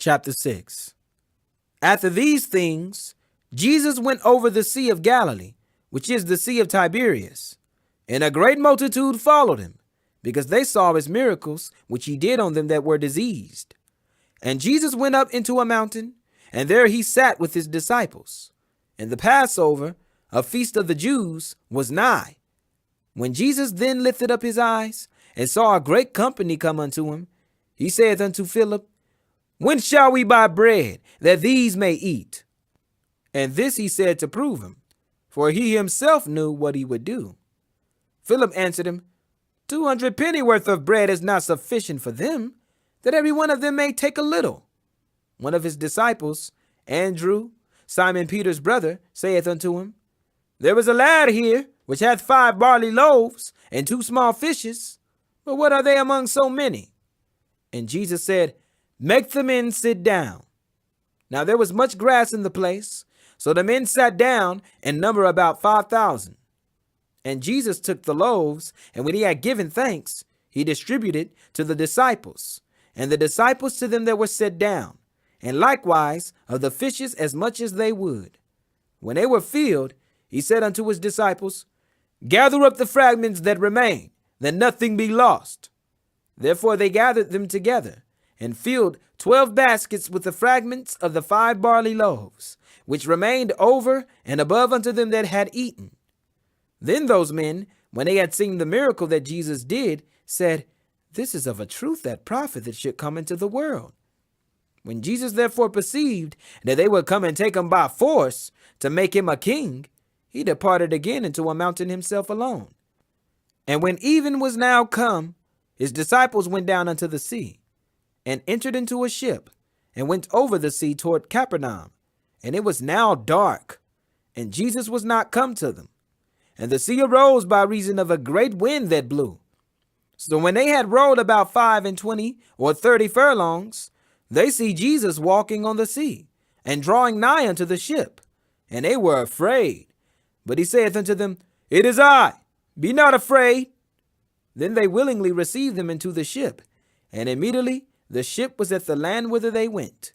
Chapter 6. After these things, Jesus went over the Sea of Galilee, which is the Sea of Tiberias. And a great multitude followed him, because they saw his miracles, which he did on them that were diseased. And Jesus went up into a mountain, and there he sat with his disciples. And the Passover, a feast of the Jews, was nigh. When Jesus then lifted up his eyes, and saw a great company come unto him, he saith unto Philip, When shall we buy bread, that these may eat? And this he said to prove him, for he himself knew what he would do. Philip answered him, 200 pennyworth of bread is not sufficient for them, that every one of them may take a little. One of his disciples, Andrew, Simon Peter's brother, saith unto him, There is a lad here, which hath 5 barley loaves, and 2 small fishes, but what are they among so many? And Jesus said, Make the men sit down. Now there was much grass in the place, so the men sat down, and number about 5,000. And Jesus took the loaves, and when he had given thanks, he distributed to the disciples, and the disciples to them that were set down, and likewise of the fishes as much as they would. When they were filled, he said unto his disciples, Gather up the fragments that remain, that nothing be lost. Therefore they gathered them together, and filled 12 baskets with the fragments of the 5 barley loaves, which remained over and above unto them that had eaten. Then those men, when they had seen the miracle that Jesus did, said, This is of a truth that prophet that should come into the world. When Jesus therefore perceived that they would come and take him by force to make him a king, he departed again into a mountain himself alone. And when even was now come, his disciples went down unto the sea, and entered into a ship, and went over the sea toward Capernaum. And it was now dark, and Jesus was not come to them. And the sea arose by reason of a great wind that blew. So when they had rowed about 25 or 30 furlongs, they see Jesus walking on the sea, and drawing nigh unto the ship. And they were afraid. But he saith unto them, It is I, be not afraid. Then they willingly received them into the ship, and immediately the ship was at the land whither they went.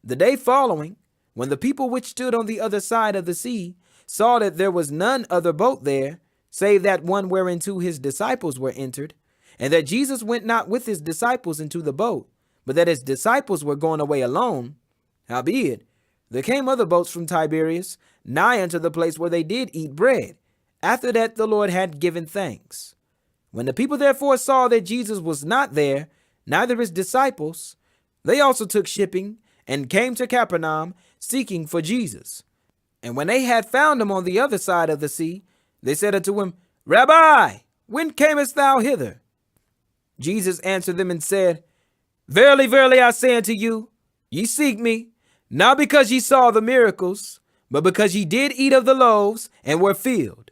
The day following, when the people which stood on the other side of the sea saw that there was none other boat there, save that one whereinto his disciples were entered, and that Jesus went not with his disciples into the boat, but that his disciples were gone away alone, howbeit there came other boats from Tiberias, nigh unto the place where they did eat bread, after that the Lord had given thanks. When the people therefore saw that Jesus was not there, neither his disciples, they also took shipping, and came to Capernaum, seeking for Jesus. And when they had found him on the other side of the sea, they said unto him, Rabbi, when camest thou hither? Jesus answered them and said, Verily, verily, I say unto you, ye seek me, not because ye saw the miracles, but because ye did eat of the loaves, and were filled.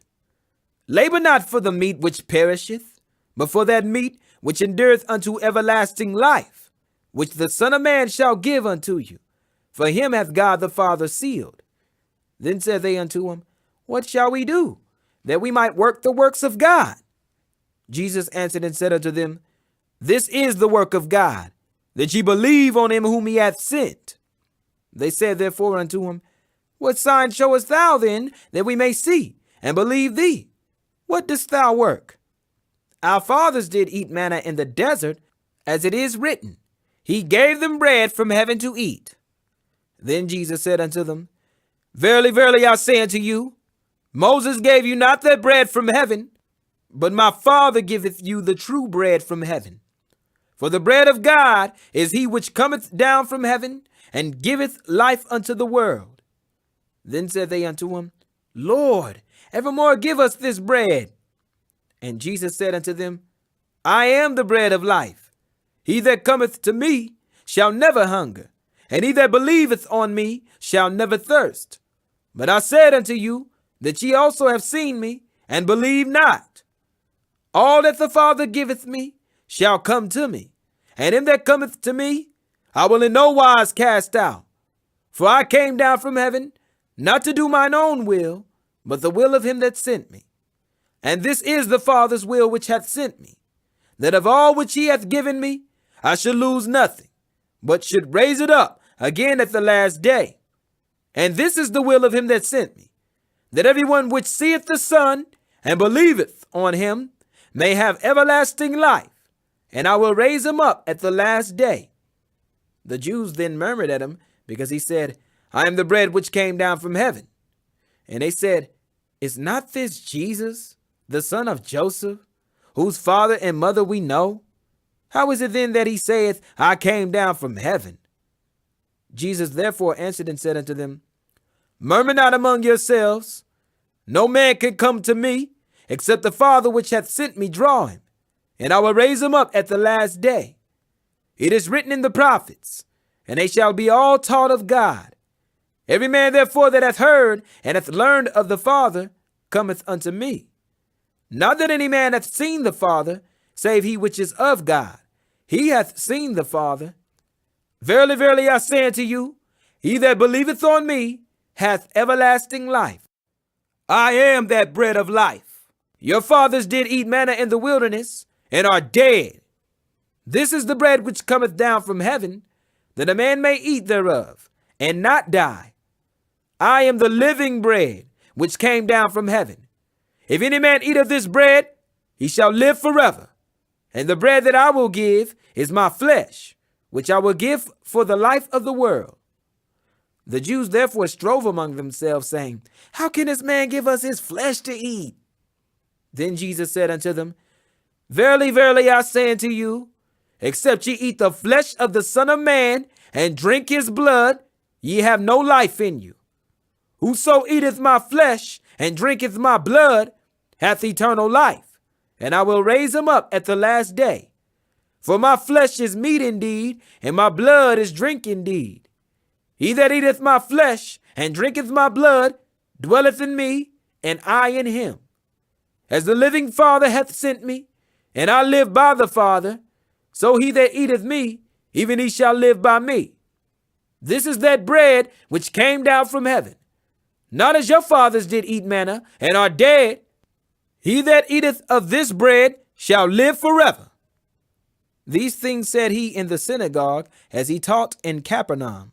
Labor not for the meat which perisheth, but for that meat which endureth unto everlasting life, which the Son of Man shall give unto you. For him hath God the Father sealed. Then said they unto him, What shall we do, that we might work the works of God? Jesus answered and said unto them, This is the work of God, that ye believe on him whom he hath sent. They said therefore unto him, What sign showest thou then, that we may see, and believe thee? What dost thou work? Our fathers did eat manna in the desert, as it is written, He gave them bread from heaven to eat. Then Jesus said unto them, Verily, verily, I say unto you, Moses gave you not that bread from heaven, but my Father giveth you the true bread from heaven. For the bread of God is he which cometh down from heaven, and giveth life unto the world. Then said they unto him, Lord, evermore give us this bread. And Jesus said unto them, I am the bread of life. He that cometh to me shall never hunger, and he that believeth on me shall never thirst. But I said unto you, that ye also have seen me, and believe not. All that the Father giveth me shall come to me, and him that cometh to me I will in no wise cast out. For I came down from heaven, not to do mine own will, but the will of him that sent me. And this is the Father's will which hath sent me, that of all which he hath given me I should lose nothing, but should raise it up again at the last day. And this is the will of him that sent me, that everyone which seeth the Son and believeth on him may have everlasting life, and I will raise him up at the last day. The Jews then murmured at him, because he said, I am the bread which came down from heaven. And they said, Is not this Jesus, the son of Joseph, whose father and mother we know? How is it then that he saith, I came down from heaven? Jesus therefore answered and said unto them, Murmur not among yourselves. No man can come to me, except the Father which hath sent me draw him, and I will raise him up at the last day. It is written in the prophets, and they shall be all taught of God. Every man therefore that hath heard and hath learned of the Father cometh unto me. Not that any man hath seen the Father, save he which is of God. He hath seen the Father. Verily, verily, I say unto you, he that believeth on me hath everlasting life. I am that bread of life. Your fathers did eat manna in the wilderness, and are dead. This is the bread which cometh down from heaven, that a man may eat thereof, and not die. I am the living bread which came down from heaven. If any man eat of this bread, he shall live forever. And the bread that I will give is my flesh, which I will give for the life of the world. The Jews therefore strove among themselves, saying, How can this man give us his flesh to eat? Then Jesus said unto them, Verily, verily, I say unto you, except ye eat the flesh of the Son of Man, and drink his blood, ye have no life in you. Whoso eateth my flesh, and drinketh my blood, hath eternal life, and I will raise him up at the last day. For my flesh is meat indeed, and my blood is drink indeed. He that eateth my flesh, and drinketh my blood, dwelleth in me, and I in him. As the living Father hath sent me, and I live by the Father, so he that eateth me, even he shall live by me. This is that bread which came down from heaven, not as your fathers did eat manna, and are dead. He that eateth of this bread shall live forever. These things said he in the synagogue, as he taught in Capernaum.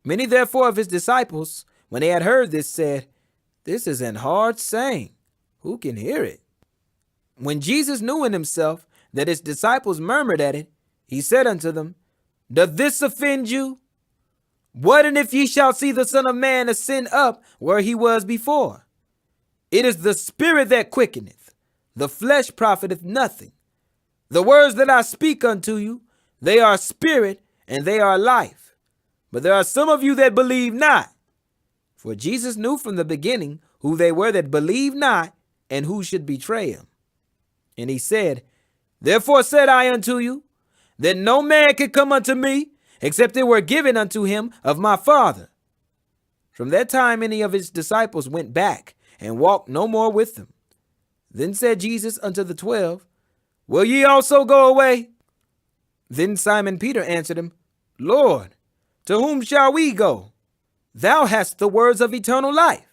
Many therefore of his disciples, when they had heard this, said, This is an hard saying. Who can hear it? When Jesus knew in himself that his disciples murmured at it, he said unto them, Doth this offend you? What and if ye shall see the Son of Man ascend up where he was before? It is the Spirit that quickeneth, the flesh profiteth nothing. The words that I speak unto you, they are spirit and they are life. But there are some of you that believe not. For Jesus knew from the beginning who they were that believed not, and who should betray him. And he said, Therefore said I unto you, that no man can come unto me, except it were given unto him of my Father. From that time many of his disciples went back, and walked no more with them. Then said Jesus unto the 12, Will ye also go away? Then Simon Peter answered him, Lord, to whom shall we go? Thou hast the words of eternal life,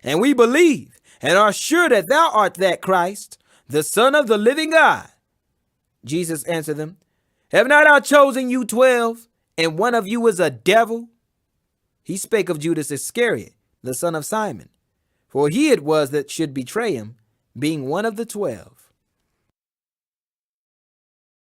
and we believe and are sure that thou art that Christ, the Son of the living God. Jesus answered them, Have not I chosen you 12, and one of you is a devil? He spake of Judas Iscariot, the son of Simon, for he it was that should betray him, being one of the 12.